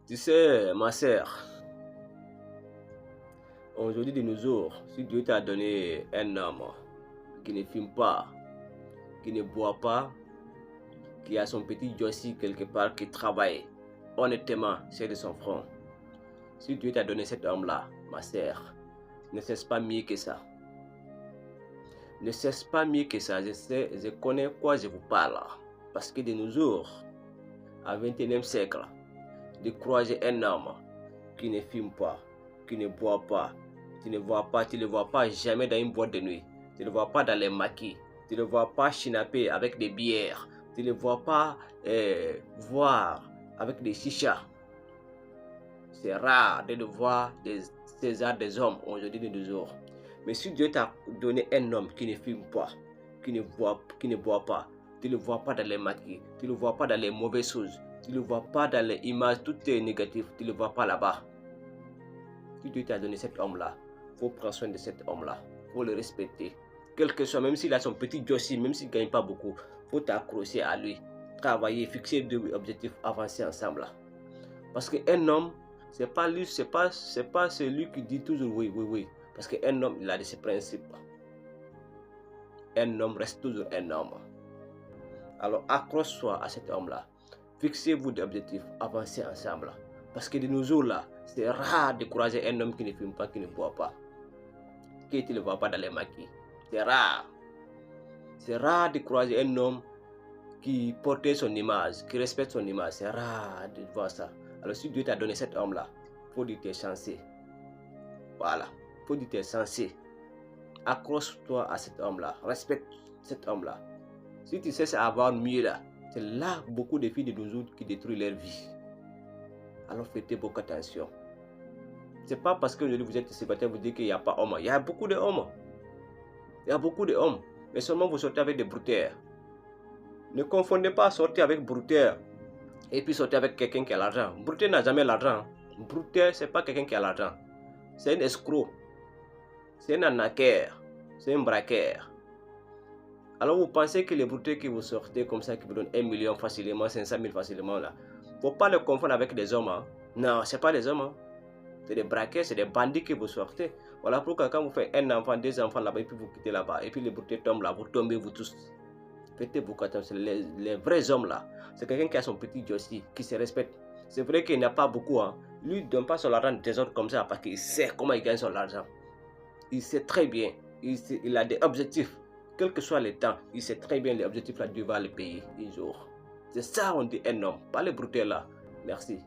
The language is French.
Tu sais, ma sœur, aujourd'hui de nos jours, si Dieu t'a donné un homme qui ne fume pas, qui ne boit pas, qui a son petit Jossi quelque part, qui travaille honnêtement c'est de son front, si Dieu t'a donné cet homme-là, ma sœur, ne cesse pas mieux que ça. Ne cesse pas mieux que ça. Je sais, je connais quoi je vous parle. Parce que de nos jours, au XXIe siècle, de croiser un homme qui ne fume pas, qui ne boit pas, tu ne le vois pas jamais dans une boîte de nuit, tu ne le vois pas dans les maquis, tu ne le vois pas chinaper avec des bières, tu ne le vois pas voir avec des chichas. C'est rare de le voir ces arts des hommes aujourd'hui de nos jours. Mais si Dieu t'a donné un homme qui ne fume pas, qui ne boit pas, tu ne le vois pas dans les maquis, tu ne le vois pas dans les mauvaises choses, tu ne le vois pas dans les images, tout est négatif, tu ne le vois pas là-bas. Si Dieu t'a donné cet homme-là, il faut prendre soin de cet homme-là, il faut le respecter. Quel que soit, même s'il a son petit Jossi, même s'il ne gagne pas beaucoup, il faut t'accrocher à lui, travailler, fixer deux objectifs, avancer ensemble. Parce qu'un homme, c'est pas lui, c'est pas celui qui dit toujours oui, oui, oui. Parce qu'un homme, il a de ses principes. Un homme reste toujours un homme. Alors accroche-toi à cet homme-là. Fixez-vous des objectifs, avancez ensemble. Parce que de nos jours là, c'est rare de croiser un homme qui ne fume pas, qui ne boit pas, qui ne le voit pas dans les maquis. C'est rare. C'est rare de croiser un homme qui porte son image, qui respecte son image. C'est rare de voir ça. Alors si Dieu t'a donné cet homme-là, il faut dire que tu es censé. Voilà, il faut dire que tu es censé. Accroche-toi à cet homme-là, respecte cet homme-là. Si tu sais avoir mieux là, c'est là beaucoup de filles de nos jours qui détruisent leur vie. Alors faites beaucoup attention. C'est pas parce que vous êtes célibataire, vous dites qu'il n'y a pas d'hommes. Il y a beaucoup d'hommes. Il y a beaucoup d'hommes. Mais seulement vous sortez avec des brouteurs. Ne confondez pas sortir avec brouteur et puis sortir avec quelqu'un qui a l'argent. Brouteur n'a jamais l'argent. Brouteur, c'est pas quelqu'un qui a l'argent. C'est un escroc. C'est un arnaqueur. C'est un braqueur. Alors vous pensez que les brouteurs qui vous sortez comme ça, qui vous donnent 1 million facilement, 500 000 facilement là, faut pas le confondre avec des hommes. Hein. Non, c'est pas des hommes. Hein. C'est des braqueurs, c'est des bandits que vous sortez. Voilà pourquoi quand vous faites un enfant, deux enfants là-bas, et puis vous quittez là-bas, et puis les brouteurs tombent là, vous tombez vous tous. Faites beaucoup attention, les vrais hommes là, c'est quelqu'un qui a son petit Jossi, qui se respecte. C'est vrai qu'il n'y a pas beaucoup. Hein. Lui, il ne donne pas son argent des autres comme ça parce qu'il sait comment il gagne son argent. Il sait très bien, il a des objectifs. Quel que soit le temps, il sait très bien les objectifs là, Dieu va les payer un jour. C'est ça on dit un homme, pas les brouteurs là. Merci.